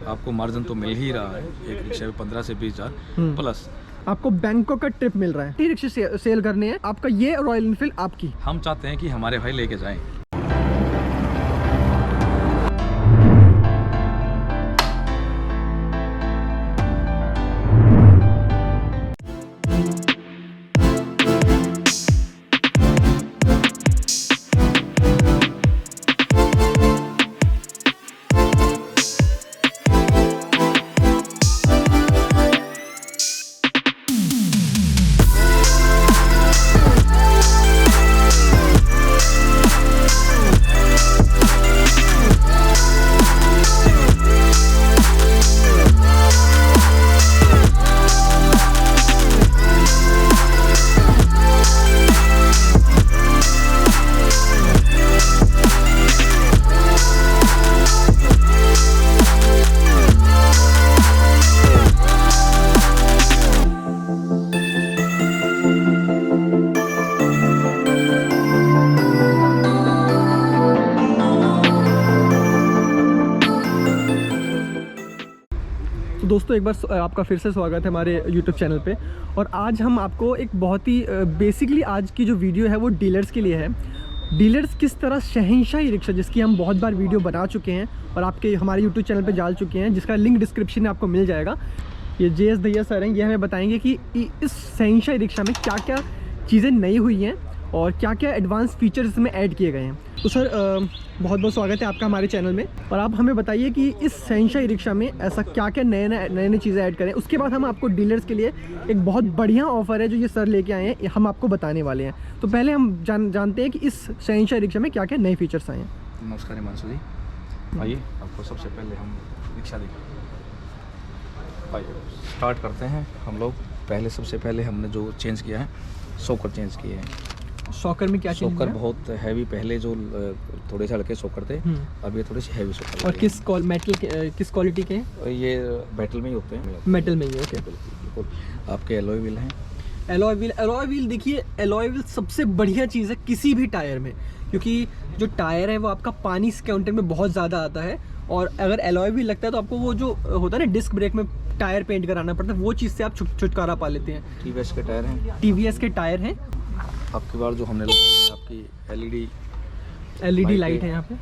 आपको मार्जिन तो मिल ही रहा है, एक रिक्शे में 15 से 20 हज़ार प्लस आपको बैंकॉक का ट्रिप मिल रहा है। ये रिक्शे सेल करने हैं, आपका ये रॉयल एनफील्ड आपकी। हम चाहते हैं कि हमारे भाई लेके जाएं। तो दोस्तों एक बार आपका फिर से स्वागत है हमारे YouTube चैनल पे। और आज हम आपको एक बहुत ही बेसिकली आज की जो वीडियो है वो डीलर्स के लिए है। डीलर्स किस तरह शहंशाही रिक्शा, जिसकी हम बहुत बार वीडियो बना चुके हैं और आपके हमारे YouTube चैनल पे डाल चुके हैं, जिसका लिंक डिस्क्रिप्शन में आपको मिल जाएगा। ये JS दहिया सर हैं, ये हमें बताएंगे कि इस शहंशाही रिक्शा में क्या क्या चीज़ें नई हुई हैं और क्या क्या एडवांस फीचर्स इसमें ऐड किए गए हैं। तो सर बहुत बहुत स्वागत है आपका हमारे चैनल में। और आप हमें बताइए कि इस शहंशाही रिक्शा में ऐसा क्या क्या नए चीज़ें ऐड करें। उसके बाद हम आपको डीलर्स के लिए एक बहुत बढ़िया ऑफ़र है जो ये सर लेके आए हैं, हम आपको बताने वाले हैं। तो पहले हम जानते हैं कि इस शहंशाही रिक्शा में क्या क्या नए फीचर्स आए हैं। नमस्कार हिमांशु जी, आइए आपको सबसे पहले हम रिक्शा दिखाएं। आइए स्टार्ट करते हैं हम लोग। पहले सबसे पहले हमने जो चेंज किया है, शॉकर चेंज किए हैं। शॉकर में क्या चेंज शॉकर बहुत हैवी, पहले जो थोड़े से हल्के शॉकर थे, अब ये थोड़े से हैवी शॉकर। और किस क्वालिटी के हैं? ये मेटल में ही होते हैं। मेटल में ही, ओके। बिल्कुल। आपके एलॉय व्हील हैं। एलॉय व्हील देखिए, एलॉय व्हील सबसे बढ़िया चीज़ है किसी भी टायर में, क्योंकि जो टायर है वो आपका पानी के कंटेंट में बहुत ज़्यादा आता है। और अगर एलॉय व्हील लगता है तो आपको वो जो होता है ना डिस्क ब्रेक में टायर पेंट कराना पड़ता है, वो चीज़ से आप छुटकारा पा लेते हैं। TVS के टायर हैं। TVS के टायर हैं। आपकी बार जो हमने लगाई है आपकी LED लाइट है यहाँ पे।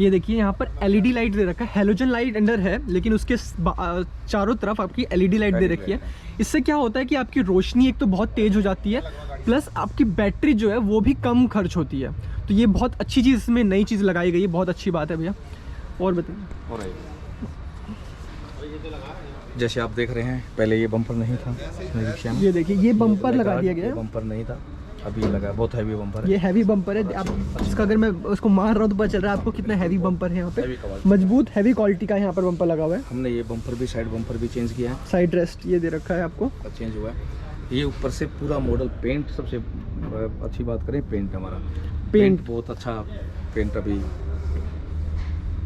ये देखिए यहाँ पर LED लाइट दे रखा है। हेलोजन लाइट अंडर है, लेकिन उसके चारों तरफ आपकी LED लाइट दे रखी है। इससे क्या होता है कि आपकी रोशनी एक तो बहुत तेज हो जाती है, प्लस आपकी बैटरी जो है वो भी कम खर्च होती है। तो ये बहुत अच्छी चीज़, इसमें नई चीज़ लगाई गई है, बहुत अच्छी बात है भैया। और बताइए। और जैसे आप देख रहे हैं, पहले ये बम्पर नहीं था रिक्शा में। ये देखिए, ये बम्पर लगा दिया गया है। बम्पर नहीं था, अभी लगा। बहुत हैवी बम्पर है। ये हैवी बम्पर है। आप इसका अगर मैं उसको मार रहा हूँ तो पता चल रहा है आपको कितना हैवी बम्पर है। यहाँ पे मजबूत हैवी क्वालिटी का यहाँ पर बम्पर लगा हुआ है। हमने ये बम्पर भी, साइड बम्पर भी चेंज किया है। साइड रेस्ट ये दे रखा है आपको, चेंज हुआ है। ये ऊपर से पूरा मॉडल पेंट, सबसे अच्छी बात करें पेंट, हमारा पेंट बहुत अच्छा पेंट। अभी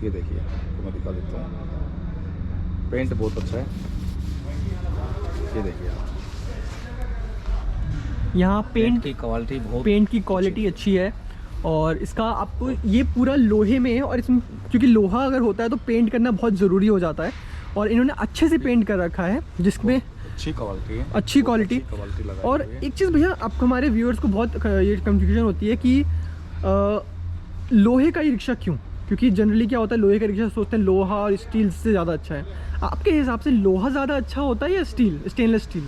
ये देखिए, तो मैं दिखा देता हूँ, पेंट बहुत अच्छा है। ये देखिए यहाँ पेंट की क्वालिटी, बहुत पेंट की क्वालिटी अच्छी है। और इसका आपको ये पूरा लोहे में है, और इसमें क्योंकि लोहा अगर होता है तो पेंट करना बहुत ज़रूरी हो जाता है, और इन्होंने अच्छे से पेंट कर रखा है जिसमें अच्छी क्वालिटी है। अच्छी क्वालिटी। और एक चीज़ भैया, आपको हमारे व्यूअर्स को बहुत ये कंफ्यूजन होती है कि लोहे का ही रिक्शा क्यों? क्योंकि जनरली क्या होता है, लोहे का रिक्शा सोचते हैं लोहा और स्टील से ज़्यादा अच्छा है। आपके हिसाब से लोहा ज़्यादा अच्छा होता है या स्टेनलेस स्टील?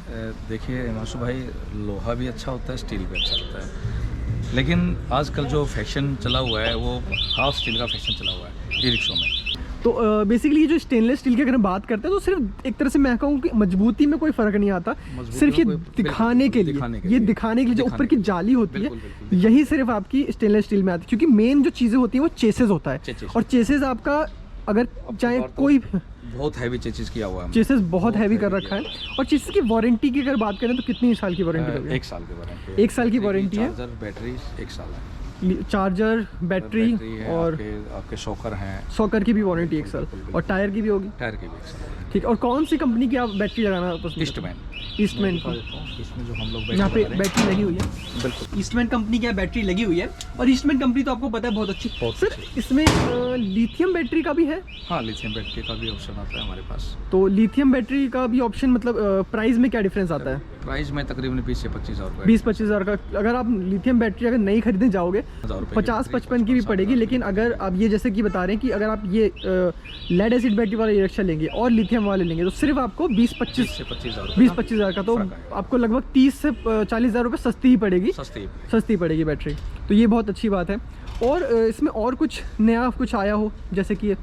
देखिए हिमांशु भाई, लोहा भी अच्छा होता है, स्टील भी अच्छा होता है, लेकिन आजकल जो फैशन चला हुआ है वो हाफ स्टील का फैशन चला हुआ है ई रिक्शों में। तो बेसिकली ये जो स्टेनलेस स्टील की अगर हम बात करते हैं तो सिर्फ एक तरह से मैं कहूँ कि मजबूती में कोई फ़र्क नहीं आता, सिर्फ ये दिखाने के लिए जो ऊपर की जाली होती है, यही सिर्फ आपकी स्टेनलेस स्टील में आती है। क्योंकि मेन जो चीज़ें होती हैं वो चेसेस होता है, और चेसेस आपका अगर चाहे कोई बहुत हैवी चेसिस किया हुआ है, चेसेस बहुत हैवी कर रखा है। और चेसिस की वारंटी की अगर बात करें तो कितनी साल की वारंटी है? 1 साल की वारंटी। 1 साल की वारंटी है। चार्जर, बैटरी 1 साल है। चार्जर, बैटरी है, और आपके शॉकर हैं, सॉकर की भी वारंटी 1 साल, और टायर की भी होगी। टायर की भी 1 साल। ठीक है, और कौन सी कंपनी की आप बैटरी लगाना पसंद? ईस्टमैन इसमें जो हम लोग यहाँ पे बैटरी लगी हुई है, बिल्कुल ईस्टमैन कंपनी की बैटरी लगी हुई है। और ईस्टमैन कंपनी तो आपको पता है बहुत अच्छी। सर इसमें लिथियम बैटरी का भी है? हाँ, लिथियम बैटरी का भी ऑप्शन आता है हमारे पास। तो लिथियम बैटरी का भी ऑप्शन, मतलब प्राइस में क्या डिफरेंस आता है? प्राइस में तकरीबन 20 से 25 हज़ार रुपये। 20-25 हज़ार का। अगर आप लिथियम बैटरी अगर नहीं खरीदने जाओगे 50-55 की भी पड़ेगी। लेकिन अगर आप ये जैसे कि बता रहे हैं कि अगर आप ये लेड एसिड बैटरी वाला ई रिक्शा लेंगे और लिथियम वाले लेंगे तो सिर्फ आपको 20-25 हज़ार का, तो आपको लगभग 30 से 40 हज़ार रुपये सस्ती ही पड़ेगी, सस्ती पड़ेगी बैटरी। तो ये बहुत अच्छी बात है। और इसमें और कुछ नया कुछ आया हो, जैसे कि ये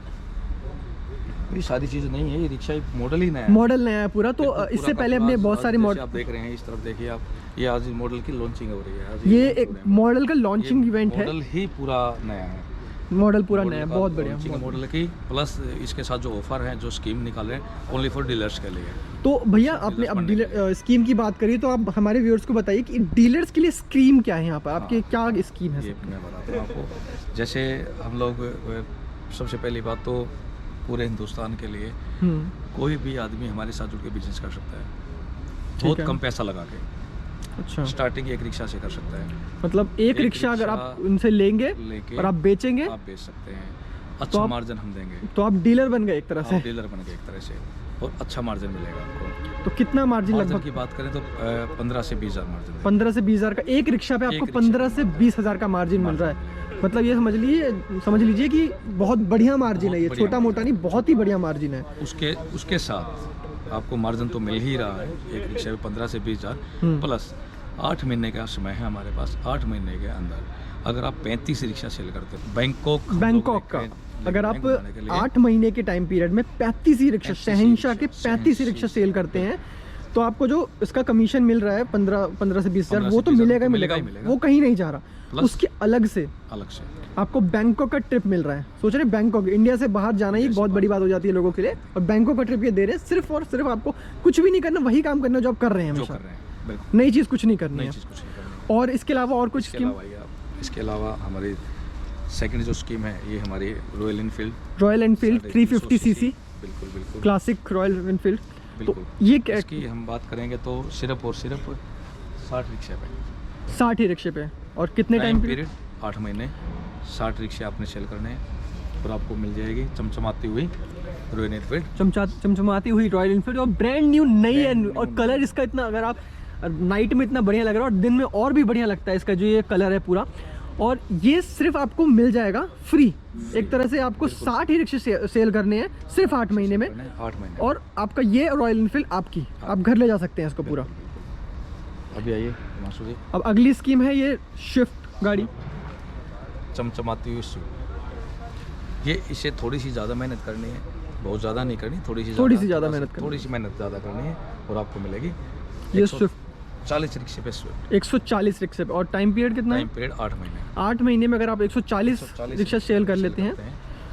सारी चीज़ नहीं है, ये रिक्शा एक मॉडल ही नया है। मॉडल नया है पूरा। तो इससे पहले हमने बहुत सारे मॉडल आप देख रहे हैं, इस तरफ देखिए आप, ये आज मॉडल की लॉन्चिंग हो रही है। आज ये एक मॉडल का लॉन्चिंग इवेंट है। मॉडल ही पूरा नया है, मॉडल पूरा नया है, बहुत बढ़िया मॉडल की। प्लस इसके साथ जो ऑफर है, जो स्कीम निकाल रहे हैं, ओनली फॉर डीलर्स के लिए। तो भैया आपने अब डीलर स्कीम की बात करी, तो आप हमारे व्यूअर्स को बताइए कि डीलर्स के लिए स्कीम क्या है यहाँ पर, आपके क्या स्कीम है? ये मैं बताता हूँ आपको। जैसे हम लोग, सबसे पहली बात तो पूरे हिंदुस्तान के लिए कोई भी आदमी हमारे साथ जुड़ के बिजनेस कर सकता है, बहुत कम पैसा लगा के। अच्छा, स्टार्टिंग एक रिक्शा से कर सकता है। मतलब एक रिक्शा अगर आप उनसे लेंगे और आप बेचेंगे, आप बेच सकते हैं, अच्छा मार्जिन हम देंगे। तो आप डीलर बन गए एक तरह से? डीलर बन गए एक तरह से, और अच्छा मार्जिन मिलेगा आपको। तो कितना मार्जिन लगभग की बात करें तो 15 से 20 हज़ार मार्जिन। 15 से 20 हज़ार का एक रिक्शा पे आपको 15 से 20 हज़ार का मार्जिन मिल रहा है। मतलब ये समझ लीजिए कि बहुत बढ़िया मार्जिन है, ये छोटा मोटा नहीं, बहुत ही बढ़िया मार्जिन है। उसके साथ आपको मार्जिन तो मिल ही रहा है एक रिक्शे पे 15 से 20 हज़ार, प्लस 8 महीने का समय है हमारे पास। 8 महीने के अंदर अगर आप 35 रिक्शा सेल करते हैं बैंकॉक का, अगर आप 8 महीने के टाइम पीरियड में 35 ही रिक्शा, शहंशाह के 35 ही रिक्शा सेल करते हैं, तो आपको जो इसका कमीशन मिल रहा है 15 से 20 हज़ार, वो तो मिलेगा ही मिलेगा, वो कहीं नहीं जा रहा। उसके अलग से आपको बैंकॉक का ट्रिप मिल रहा है। सोच रहे बैंकॉक, इंडिया से बाहर जाना ही बहुत बड़ी बात हो जाती है लोगों के लिए, और बैंकॉक का ट्रिप ये दे रहे हैं। सिर्फ और सिर्फ आपको कुछ भी नहीं करना, वही काम करना जो आप कर रहे हैं हमेशा, नई चीज़ कुछ नहीं करनी है। और इसके अलावा और कुछ स्कीम? इसके अलावा हमारी सेकंड जो स्कीम है, ये हमारी रॉयल एनफील्ड 350 सीसी, बिल्कुल क्लासिक रॉयल एनफील्ड। तो ये इसकी हम बात करेंगे तो सिर्फ और सिर्फ 60 रिक्शे पे, 60 ही रिक्शे पे। और कितने टाइम पीरियड? 8 महीने, 60 रिक्शे आपने सेल करने हैं और आपको मिल जाएगी चमचमाती हुई रॉयल एनफील्ड, चमचमाती हुई रॉयल एनफील्ड, और ब्रांड न्यू नई है। और कलर इसका इतना, अगर आप नाइट में इतना बढ़िया लग रहा है और दिन में और भी बढ़िया लगता है इसका जो ये कलर है पूरा। और ये सिर्फ आपको मिल जाएगा फ्री, एक तरह से आपको 60 ही रिक्शे सेल करने हैं सिर्फ 8 महीने में। 8 महीने, और आपका ये रॉयल एनफील्ड आपकी, आप घर ले जा सकते हैं इसको पूरा। अभी आइए हिमांशु जी, अब अगली स्कीम है ये स्विफ्ट गाड़ी, चमचमाती हुई स्विफ्ट। ये इसे थोड़ी सी ज़्यादा मेहनत करनी है, बहुत ज़्यादा नहीं करनी, थोड़ी सी ज़्यादा मेहनत ज़्यादा करनी है, और आपको मिलेगी ये स्विफ्ट 40 रिक्शे पे स्विफ्ट, 140 रिक्शे पे। और टाइम पीरियड कितना है? टाइम पीरियड 8 महीने। 8 महीने में अगर आप 140 रिक्शा सेल कर लेते हैं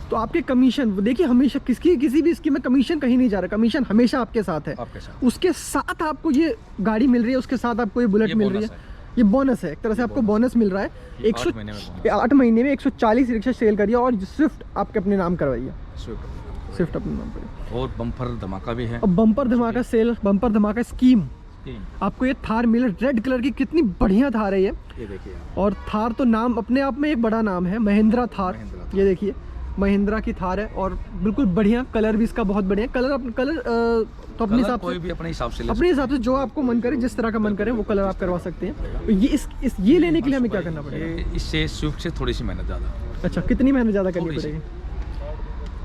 तो आपके कमीशन, देखिए हमेशा किसी भी स्कीम में कमीशन कहीं नहीं जा रहा, कमीशन हमेशा आपके साथ है। उसके साथ आपको ये गाड़ी मिल रही है, उसके साथ आपको ये बुलेट मिल रही है, ये बोनस है एक तरह से, आपको बोनस मिल रहा है। 8 महीने में 140 रिक्शा सेल करिए और स्विफ्ट आपके अपने नाम करवाइए, स्विफ्ट अपने नाम करिए। और बम्पर धमाका भी है, और बम्पर धमाका सेल, बम्पर धमाका स्कीम आपको ये थार मिल, रेड कलर की कितनी बढ़िया थार है ये देखिए। और थार तो नाम अपने आप में एक बड़ा नाम है, महिंद्रा थार। ये देखिए महिंद्रा की थार है, और बिल्कुल बढ़िया कलर भी इसका बहुत बढ़िया कलर तो अपने हिसाब से, अपने हिसाब से जो आपको मन करे, जिस तरह का मन करे वो कलर आप करवा सकते हैं। तो ये लेने के लिए हमें क्या करना पड़ेगा? इससे स्विफ्ट से थोड़ी सी मेहनत ज़्यादा। अच्छा, कितनी मेहनत ज़्यादा करनी पड़ेगी?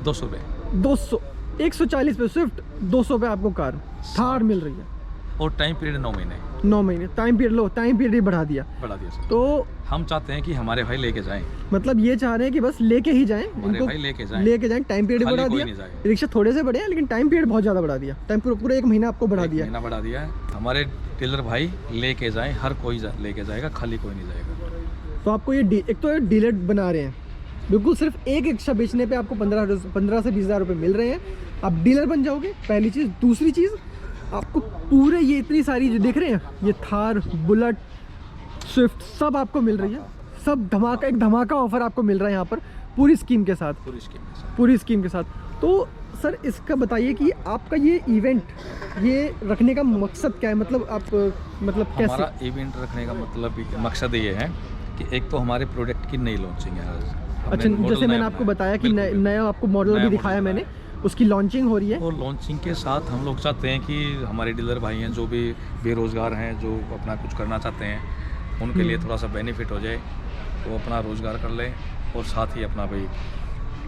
200 रुपये, 200, 140 पे स्विफ्ट, 200 पे आपको कार थार मिल रही है। और टाइम पीरियड 9 महीने। 9 महीने टाइम पीरियड ही बढ़ा दिया सर। तो हम चाहते हैं कि हमारे भाई लेके जाएं, मतलब ये चाह रहे हैं कि बस लेके ही जाएं, इनको भाई लेके जाएं। टाइम पीरियड बढ़ा दिया, रिक्शा थोड़े से बढ़े हैं लेकिन टाइम पीरियड बहुत ज़्यादा बढ़ा दिया, टाइम पूरा 1 महीना आपको बढ़ा दिया है। हमारे डीलर भाई लेके जाएं, हर कोई लेके जाएगा, खाली कोई नहीं जाएगा। तो आपको ये एक तो डीलर बना रहे हैं, बिल्कुल सिर्फ एक रिक्शा बेचने पे आपको 15 से 20 हज़ार रुपये मिल रहे हैं, आप डीलर बन जाओगे, पहली चीज़। दूसरी चीज़, आपको पूरे ये इतनी सारी जो देख रहे हैं, ये थार, बुलेट, स्विफ्ट सब आपको मिल रही है सब धमाका, एक धमाका ऑफर आपको मिल रहा है यहाँ पर पूरी स्कीम के साथ, पूरी स्कीम के साथ। पूरी स्कीम के साथ। तो सर इसका बताइए कि आपका ये इवेंट ये रखने का मकसद क्या है, मतलब आप मतलब कैसे? हमारा इवेंट रखने का मतलब मकसद ये है कि एक तो हमारे प्रोडक्ट की नई लॉन्चिंग है। हमने अच्छा, मॉडल जैसे नया मैंने आपको बनाया। बताया कि बिल्कुल, नया आपको मॉडल नया भी मॉडल दिखाया मैंने, बनाया। उसकी लॉन्चिंग हो रही है। और लॉन्चिंग के साथ हम लोग चाहते हैं कि हमारे डीलर भाई हैं जो भी बेरोज़गार हैं, जो अपना कुछ करना चाहते हैं, उनके लिए थोड़ा सा बेनिफिट हो जाए, वो अपना रोज़गार कर लें और साथ ही अपना भाई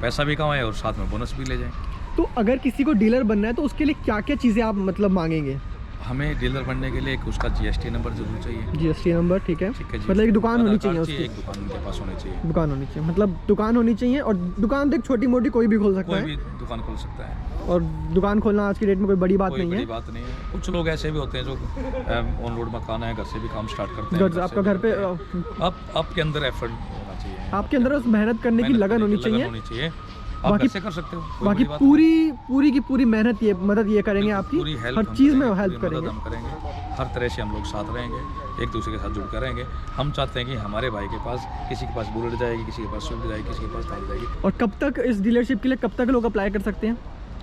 पैसा भी कमाएं और साथ में बोनस भी ले जाएं। तो अगर किसी को डीलर बनना है तो उसके लिए क्या क्या चीज़ें आप मतलब मांगेंगे? हमें डीलर बनने के लिए एक उसका जीएसटी नंबर जरूर चाहिए। जीएसटी नंबर, ठीक है, ठीक है जी। मतलब एक दुकान होनी आधार चाहिए कार्ड उसकी, एक दुकान उनके पास होनी चाहिए। दुकान होनी चाहिए, मतलब दुकान होनी चाहिए। और दुकान तो एक छोटी मोटी कोई भी खोल सकता कोई है, भी दुकान खोल सकता है, और दुकान खोलना आज की डेट में कोई बड़ी बात कोई नहीं बड़ी है। बात नहीं है। कुछ लोग ऐसे भी होते हैं जो ऑन रोड मकान है, घर से भी काम स्टार्ट करते हैं। घर, आपका घर पे आपके अंदर एफर्ट होना चाहिए, आपके अंदर उस मेहनत करने की लगन होनी चाहिए। आप बाकी- घर से कर सकते हो, कोई बाकी बड़ी बात पूरी की पूरी मेहनत ये मदद ये करेंगे नहीं। आपकी, पूरी हेल्प हर हम चीज़ में करेंगे, हेल्प पूरी मदद करेंगे। हम करेंगे, हर तरह से हम लोग साथ रहेंगे, एक दूसरे के साथ जुड़ कर रहेंगे। हम चाहते हैं कि हमारे भाई के पास, किसी के पास बुलेट जाएगी, किसी के पास स्विफ्ट जाएगी, किसी के पास थार जाएगी। और कब तक इस डीलरशिप के लिए कब तक लोग अप्लाई कर सकते हैं?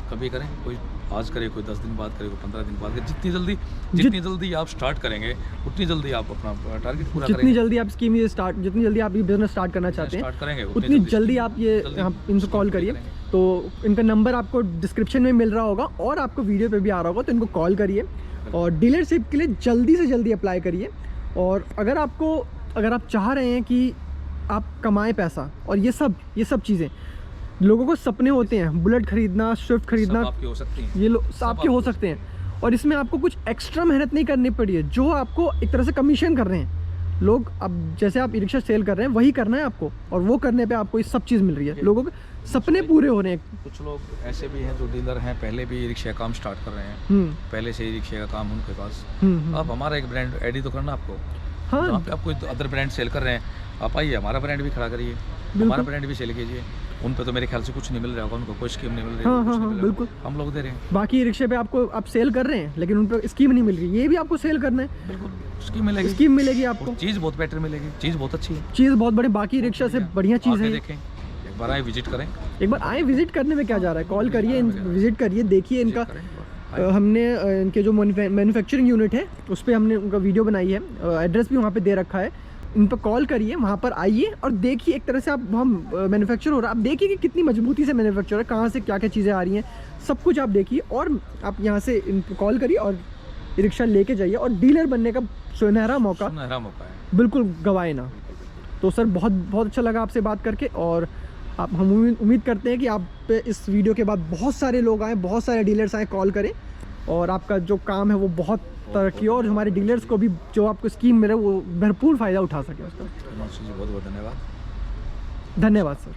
कभी करें, कोई आज करे, कोई 10 दिन बाद करे, कोई 15 दिन बाद करे। जितनी जल्दी आप स्टार्ट करेंगे उतनी जल्दी आप अपना टारगेट पूरा जितनी करेंगे। जल्दी आप स्कीम ये स्टार्ट, जितनी जल्दी आप ये बिजनेस स्टार्ट करना चाहते स्टार्ट हैं करेंगे उतनी जल्दी आप ये इनको कॉल करिए। करेंगे। तो इनका नंबर आपको डिस्क्रिप्शन में मिल रहा होगा और आपको वीडियो पे भी आ रहा होगा, तो इनको कॉल करिए और डीलरशिप के लिए जल्दी से जल्दी अप्लाई करिए। और अगर आप चाह रहे हैं कि आप कमाएं पैसा, और ये सब चीज़ें लोगों को सपने होते हैं, बुलेट खरीदना, स्विफ्ट खरीदना, सब आपकी हो सकती हैं। ये आपके हो सकते हैं, और इसमें आपको कुछ एक्स्ट्रा मेहनत नहीं करनी पड़ी है, जो आपको एक तरह से कमीशन कर रहे हैं लोग। अब जैसे आप ई रिक्शा सेल कर रहे हैं वही करना है आपको, और वो करने पे आपको ये सब चीज़ मिल रही है। लोगों के सपने पूरे हो रहे हैं। कुछ लोग ऐसे भी हैं जो डीलर हैं, पहले भी ई रिक्शा का काम स्टार्ट कर रहे हैं, पहले से ई रिक्शा का काम उनके पास। अब हमारा एक ब्रांड एडी तो करना आपको, हाँ, जहाँ पे आप कोई अदर ब्रांड सेल कर रहे हैं, आप आइए हमारा ब्रांड भी खड़ा करिए, हमारा ब्रांड भी सेल कीजिए। उन पे तो मेरे ख्याल से कुछ नहीं मिल रहा होगा, उनको कोई स्कीम नहीं मिल रही हाँ, कुछ हाँ, नहीं मिल रहा बिल्कुल। होगा। हम लोग दे रहे हैं, बाकी रिक्शे पे आप सेल कर रहे हैं लेकिन उन पर स्कीम नहीं मिल रही, ये भी आपको सेल करना है, बिल्कुल स्कीम मिलेगी, स्कीम मिलेगी आपको। चीज़ बहुत बेटर मिलेगी, चीज़ बहुत अच्छी है, चीज़ बहुत बड़ी, बाकी रिक्शा से बढ़िया चीज़ आके है। देखें, एक बार आए विजिट करें, एक बार आए, विजिट करने में क्या जा रहा है, कॉल करिए, विजिट करिए, देखिए इनका। करें। हमने इनके जो मैन्युफैक्चरिंग यूनिट है उस पर हमने उनका वीडियो बनाई है, एड्रेस भी वहाँ पे दे रखा है। इन पर कॉल करिए, वहाँ पर आइए और देखिए, एक तरह से आप हम मैन्युफैक्चर हो रहा है, आप देखिए कि कितनी मजबूती से मैन्युफैक्चर है, कहाँ से क्या क्या चीज़ें आ रही हैं, सब कुछ आप देखिए। और आप यहाँ से इन पर कॉल करिए और रिक्शा लेके जाइए, और डीलर बनने का सुनहरा मौका है। बिल्कुल गवाए ना। तो सर बहुत बहुत अच्छा लगा आपसे बात करके, और हम उम्मीद करते हैं कि आप पे इस वीडियो के बाद बहुत सारे लोग आएँ, बहुत सारे डीलर्स आएँ, कॉल करें, और आपका जो काम है वो बहुत तरक्की हो, और हमारे डीलर्स को भी जो आपको स्कीम मिले वो भरपूर फ़ायदा उठा सके उसका। बहुत बहुत धन्यवाद। धन्यवाद सर।